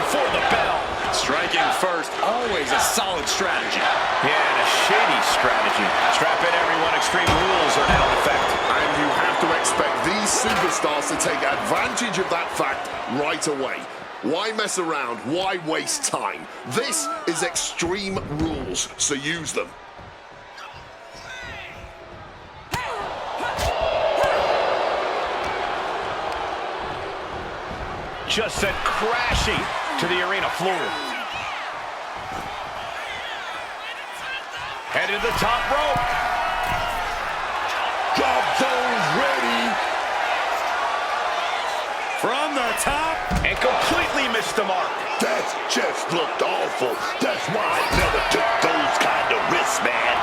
before the bell. Striking first, always a solid strategy. Yeah, and a shady strategy. Strap in, everyone. Extreme rules are now in effect. And you have to expect these superstars to take advantage of that fact right away. Why mess around? Why waste time? This is Extreme Rules, so use them. Just sent crashing to the arena floor. Headed to the top rope. Drop those ready. From the top. And completely missed the mark. That just looked awful. That's why I never took those kind of risks, man.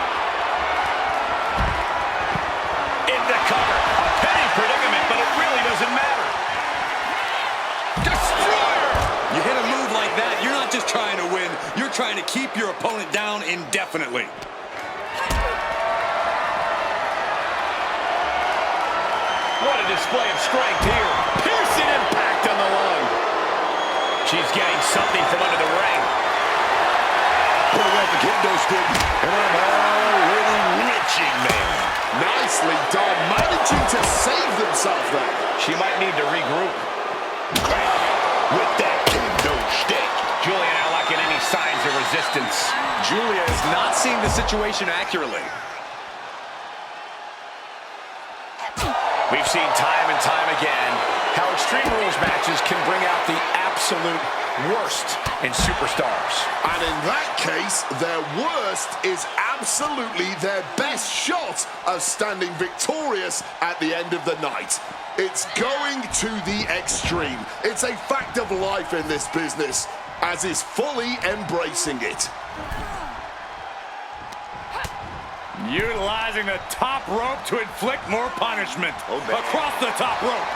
In the cover. A penny predicament, but it really doesn't matter. Destroyer! You hit a move like that, you're not just trying to win, you're trying to keep your opponent down indefinitely. What a display of strength here. Piercing impact on the lung. She's getting something from under the ring. Putting out the kendo stick, and I'm already reaching, man. Nicely done, managing to save themselves there. She might need to regroup. With that kendo stick. Julia not lacking any signs of resistance. Julia is not seeing the situation accurately. We've seen time and time again how Extreme Rules matches can bring out the absolute worst in superstars. And in that case, their worst is absolutely their best shot of standing victorious at the end of the night. It's going to the extreme. It's a fact of life in this business, as is fully embracing it. Utilizing the top rope to inflict more punishment. Across the top rope.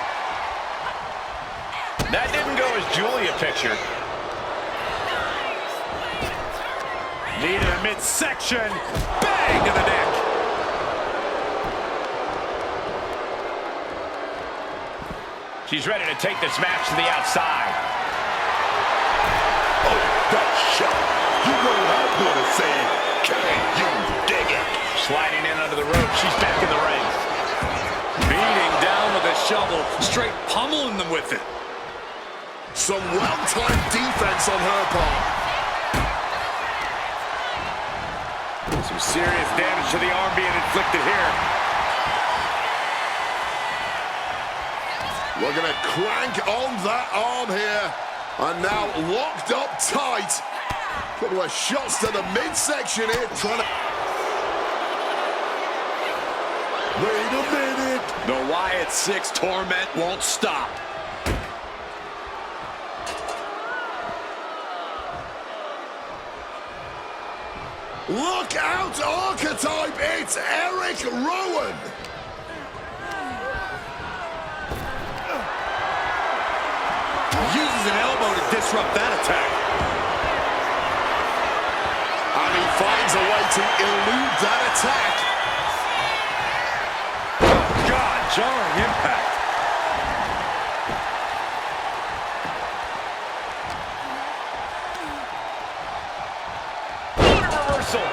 That didn't go as Julia pictured. Knee to the midsection. Bang to the neck. She's ready to take this match to the outside. Oh, that shot. You know I'm going to say, can you dig it? Sliding in under the rope. She's back in the ring. Beating down with a shovel, straight pummeling them with it. Some well-timed defense on her part. Some serious damage to the arm being inflicted here. We're going to crank on that arm here. And now locked up tight. Couple of shots to the midsection here. Trying to... Wait a minute. The Wyatt 6 torment won't stop. Look out, Archetype. It's Eric Rowan. Uses an elbow to disrupt that attack. And he finds a way to elude that attack. God, jarring impact. What a reversal.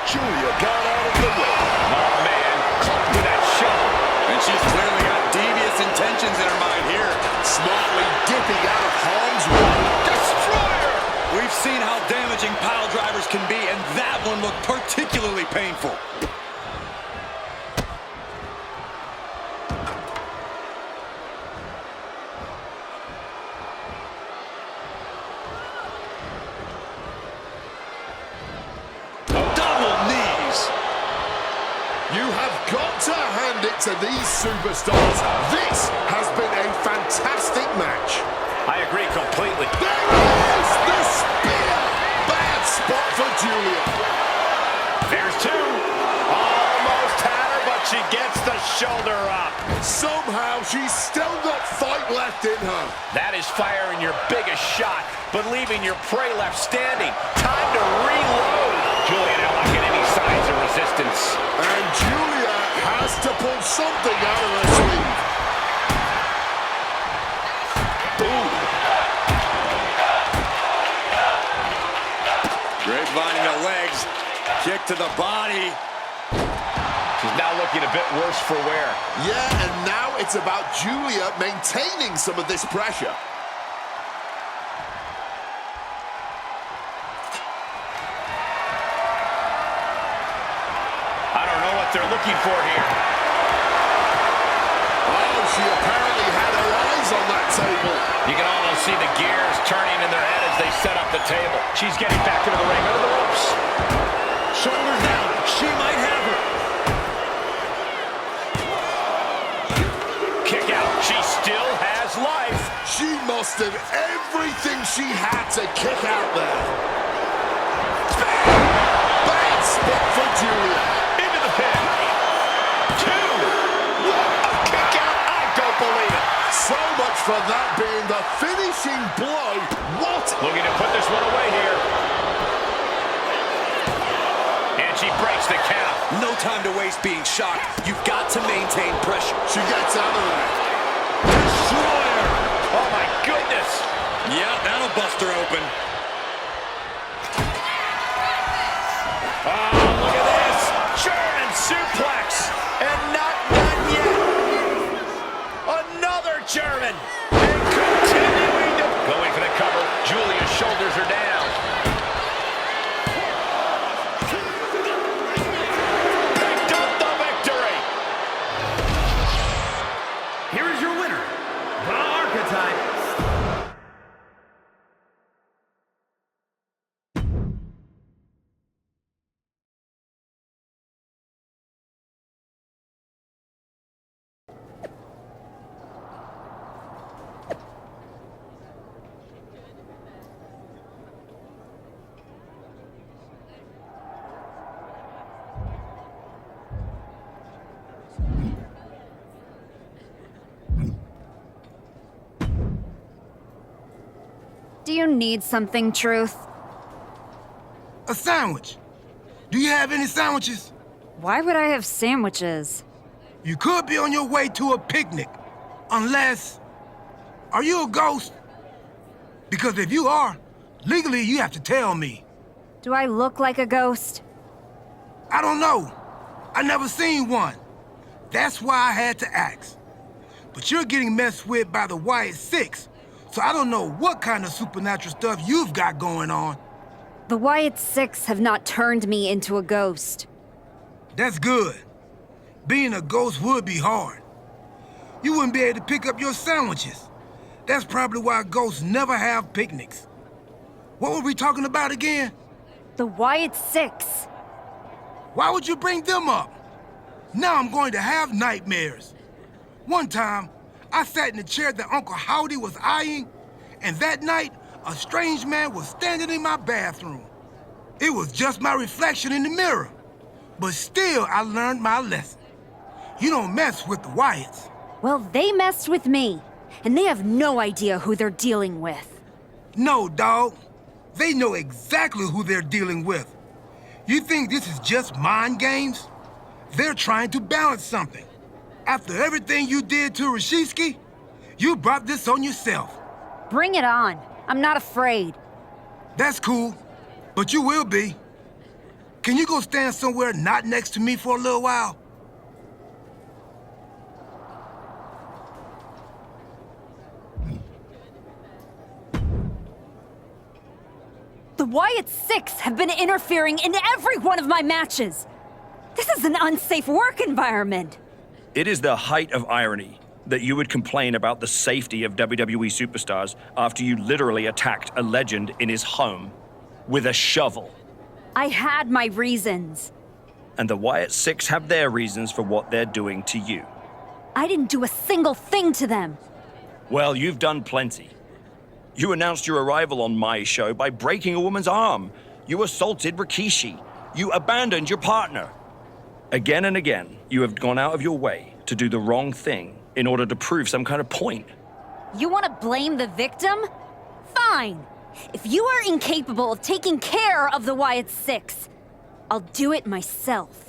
Julia got out of the way. Oh, man. Caught with that shovel. And she's clearly got devious intentions in her mind here. Smartly dipping out of harm's way. Destroyer! We've seen how damaging pile drivers can be, and that one looked particularly painful. Double knees. You have got to hand it to these superstars. This has been a fantastic match. I agree completely. There it is! The spear! Bad spot for Julia. There's two. Almost had her, but she gets the shoulder up. Somehow she's still got fight left in her. That is firing your biggest shot, but leaving your prey left standing. Time to reload. Julia not lacking any signs of resistance. And Julia has to pull something out of her sleeve. finding the legs. Kick to the body. She's now looking a bit worse for wear. Yeah, and now it's about Julia maintaining some of this pressure. I don't know what they're looking for here. Oh, she apparently had her eyes on that table. You can almost see the gears turning in their head as they set up the table. She's getting back into the ring, under the ropes. Shoulders down. She might have her. Kick out. She still has life. She mustered everything she had to kick out there. Bad spot for Julia. Into the pin. 2. A kick out. I don't believe it. So much for that being the finishing blow. What? Looking to put this one away here. And she breaks the count. No time to waste being shocked. You've got to maintain pressure. She gets out of there. Destroyer. Oh, my goodness. Yeah, that'll bust her open. Oh, look at this. German suplex. And not done yet. Another German. And continuing to... Going for the cover. Julia's shoulders are down. Picked up the victory. Here is your winner, the Archetype. Do you need something, Truth? A sandwich. Do you have any sandwiches? Why would I have sandwiches? You could be on your way to a picnic. Unless... Are you a ghost? Because if you are, legally you have to tell me. Do I look like a ghost? I don't know. I never seen one. That's why I had to ask. But you're getting messed with by the Wyatt Six, so I don't know what kind of supernatural stuff you've got going on. The Wyatt Six have not turned me into a ghost. That's good. Being a ghost would be hard. You wouldn't be able to pick up your sandwiches. That's probably why ghosts never have picnics. What were we talking about again? The Wyatt Six. Why would you bring them up? Now I'm going to have nightmares. One time, I sat in the chair that Uncle Howdy was eyeing, and that night, a strange man was standing in my bathroom. It was just my reflection in the mirror. But still, I learned my lesson. You don't mess with the Wyatts. Well, they messed with me, and they have no idea who they're dealing with. No, dog. They know exactly who they're dealing with. You think this is just mind games? They're trying to balance something. After everything you did to Rashitsky, you brought this on yourself. Bring it on. I'm not afraid. That's cool, but you will be. Can you go stand somewhere not next to me for a little while? The Wyatt Six have been interfering in every one of my matches. This is an unsafe work environment. It is the height of irony that you would complain about the safety of WWE superstars after you literally attacked a legend in his home with a shovel. I had my reasons. And the Wyatt Six have their reasons for what they're doing to you. I didn't do a single thing to them. Well, you've done plenty. You announced your arrival on my show by breaking a woman's arm. You assaulted Rikishi. You abandoned your partner. Again and again, you have gone out of your way to do the wrong thing in order to prove some kind of point. You want to blame the victim? Fine. If you are incapable of taking care of the Wyatt Six, I'll do it myself.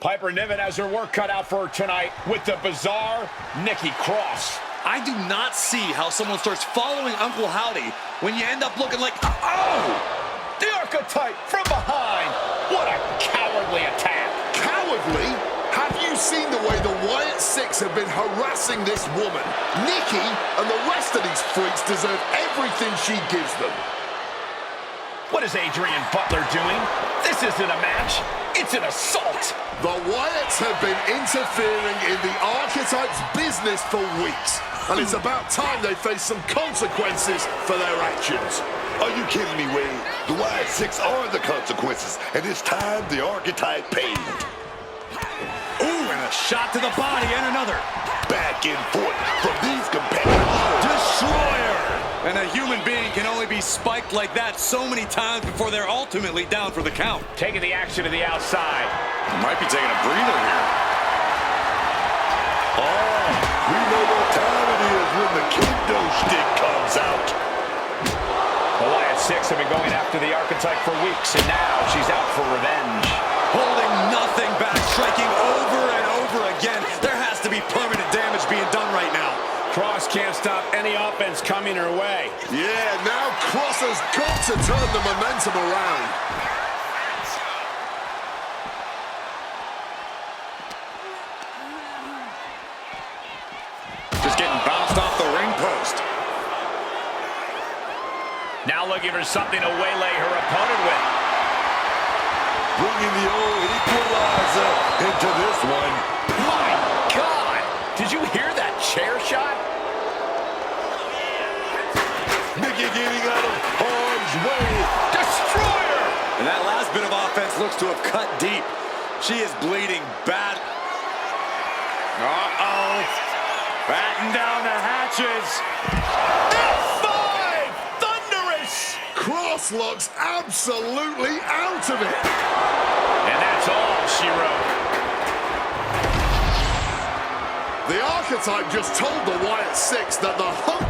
Piper Niven has her work cut out for her tonight with the bizarre Nikki Cross. I do not see how someone starts following Uncle Howdy when you end up looking like, oh! The archetype from behind. What a cowardly attack. Cowardly? Have you seen the way the Wyatt Six have been harassing this woman? Nikki and the rest of these freaks deserve everything she gives them. What is Adrian Butler doing? This isn't a match. It's an assault. The Wyatts have been interfering in the archetype's business for weeks, and it's about time they face some consequences for their actions. Are you kidding me, Wade? The Wyatt Six are the consequences, and it's time the archetype paid. Ooh, and a shot to the body and another. Back and forth from these competitors. Destroyer! And a human being can only be spiked like that so many times before they're ultimately down for the count. Taking the action to the outside. Might be taking a breather here. Oh, we know what time it is when the kendo stick comes out. The Wyatt Six have been going after the archetype for weeks, and now she's out for revenge. Holding nothing back, striking over and over again. There has to be permanent damage being done right now. Cross can't stop any offense coming her way. Yeah, now Cross has got to turn the momentum around. Just getting bounced off the ring post. Now looking for something to waylay her opponent with. Bringing the old equalizer into this one. My God! Did you hear that chair shot? Nikki getting out of harm's way. Destroyer! And that last bit of offense looks to have cut deep. She is bleeding bad. Uh-oh. Batten down the hatches. F5! Thunderous! Cross looks absolutely out of it. And that's all she wrote. The archetype just told the Wyatt Six that the hump.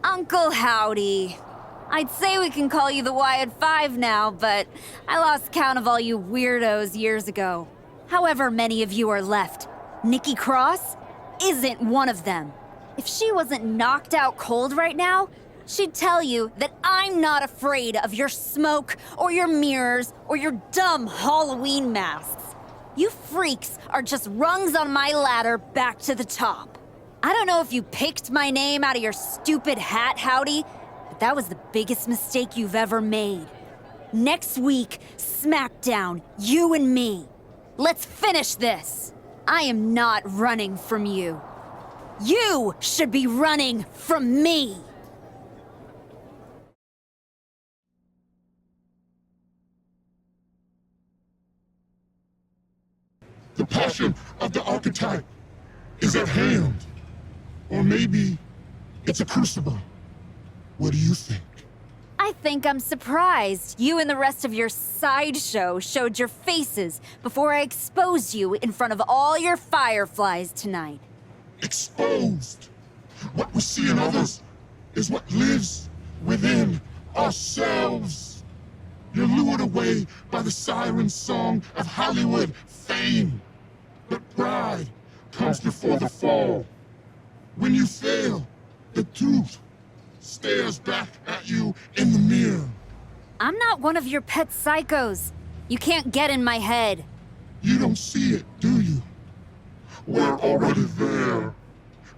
Uncle Howdy. I'd say we can call you the Wyatt Five now, but I lost count of all you weirdos years ago. However many of you are left, Nikki Cross isn't one of them. If she wasn't knocked out cold right now, she'd tell you that I'm not afraid of your smoke or your mirrors or your dumb Halloween masks. You freaks are just rungs on my ladder back to the top. I don't know if you picked my name out of your stupid hat, Howdy, but that was the biggest mistake you've ever made. Next week, SmackDown, you and me. Let's finish this. I am not running from you. You should be running from me. The passion of the archetype is at hand. Or maybe it's a crucible. What do you think? I think I'm surprised you and the rest of your sideshow showed your faces before I exposed you in front of all your fireflies tonight. Exposed. What we see in others is what lives within ourselves. You're lured away by the siren song of Hollywood fame. But pride comes before the fall. When you fail, the truth stares back at you in the mirror. I'm not one of your pet psychos. You can't get in my head. You don't see it, do you? We're already there,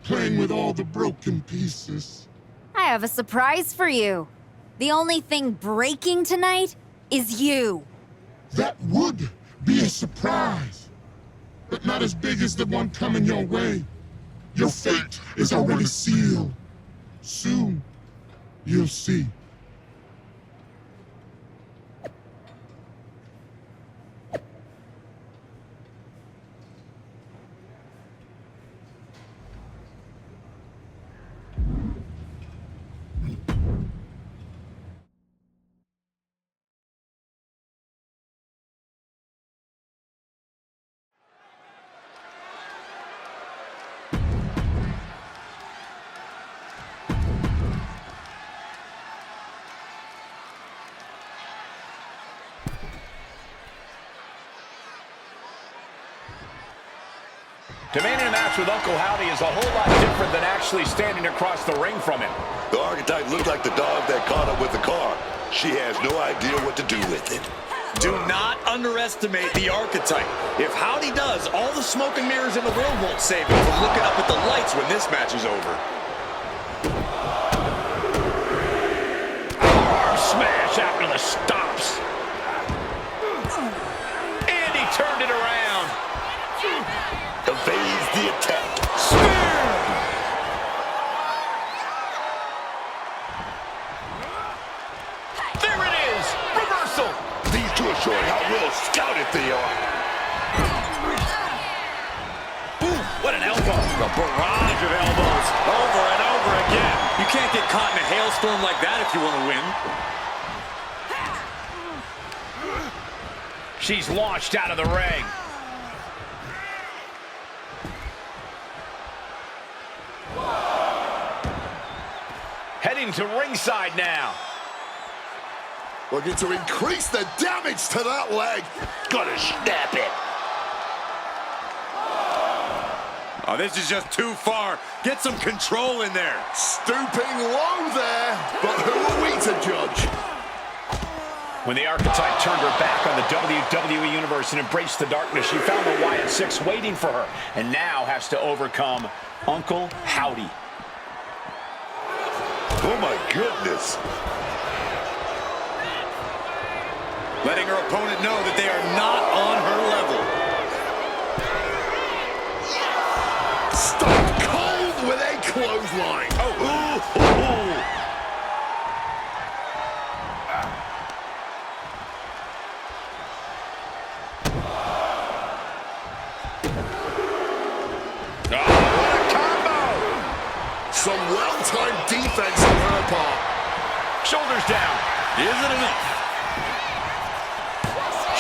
playing with all the broken pieces. I have a surprise for you. The only thing breaking tonight is you. That would be a surprise, but not as big as the one coming your way. Your fate is already sealed. Soon, you'll see. Demanding a match with Uncle Howdy is a whole lot different than actually standing across the ring from him. The archetype looks like the dog that caught up with the car. She has no idea what to do with it. Do not underestimate the archetype. If Howdy does, all the smoke and mirrors in the world won't save him from looking up at the lights when this match is over. Arm smash after the stops. And he turned it around. Evades the attack. Spear! There it is! Reversal! These two are showing how well scouted they are. Ooh, what an elbow! A barrage of elbows over and over again. You can't get caught in a hailstorm like that if you want to win. She's launched out of the ring. Heading to ringside now. Looking to increase the damage to that leg. Gonna snap it. Oh, this is just too far. Get some control in there. Stooping low there, but who are we to judge? When the archetype turned her back on the WWE Universe and embraced the darkness, she found the Wyatt Six waiting for her, and now has to overcome Uncle Howdy. Oh my goodness. Letting her opponent know that they are not on her level. Stone cold with a clothesline. Oh, ooh, ooh. Some well-timed defense on her part. Shoulders down. Isn't enough.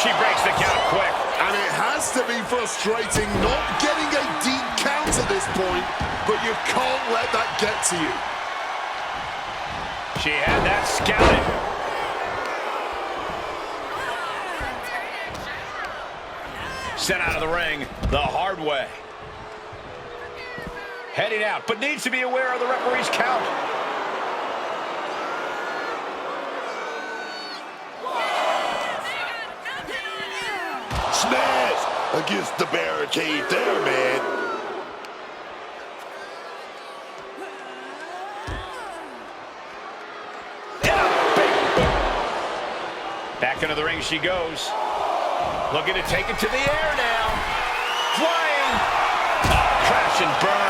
She breaks the count quick. And it has to be frustrating not getting a deep count at this point, but you can't let that get to you. She had that scouted. Sent out of the ring the hard way. Heading out, but needs to be aware of the referee's count. Smash against the barricade there, man. Back into the ring she goes. Looking to take it to the air now. Flying. Crash and burn.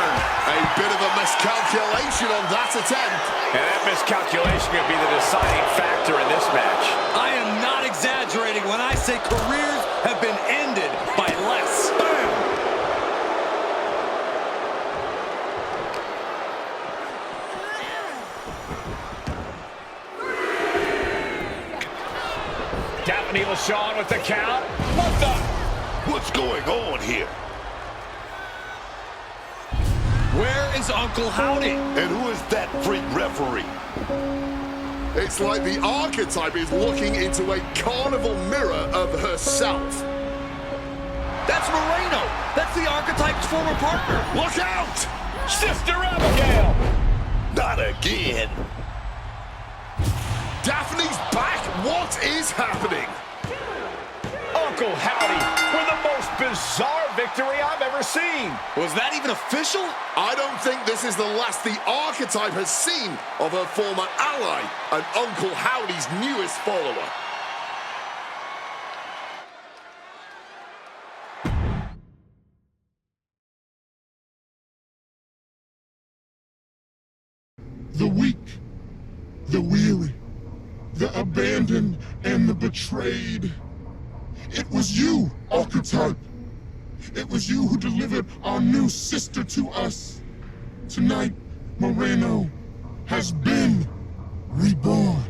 A bit of a miscalculation on that attempt. And that miscalculation could be the deciding factor in this match. I am not exaggerating when I say careers have been ended by less. Bam! Daphne LaShawn with the count. What the? What's going on here? Where is Uncle Howdy? And who is that freak referee? It's like the archetype is looking into a carnival mirror of herself. That's Moreno. That's the archetype's former partner. Look out! Sister Abigail. Not again. Daphne's back. What is happening? Uncle Howdy with the most bizarre victory I've ever seen. Was that even official? I don't think this is the last the archetype has seen of her former ally and Uncle Howdy's newest follower. The weak, the weary, the abandoned, and the betrayed. It was you, archetype. It was you who delivered our new sister to us. Tonight, Moreno has been reborn.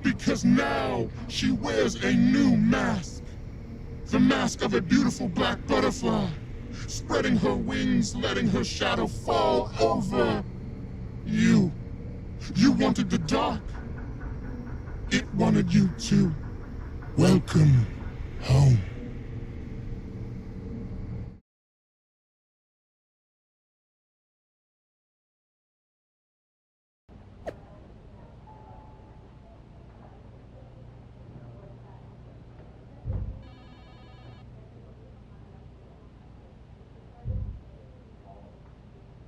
Because now she wears a new mask. The mask of a beautiful black butterfly, spreading her wings, letting her shadow fall over you. You wanted the dark. It wanted you too. Welcome home.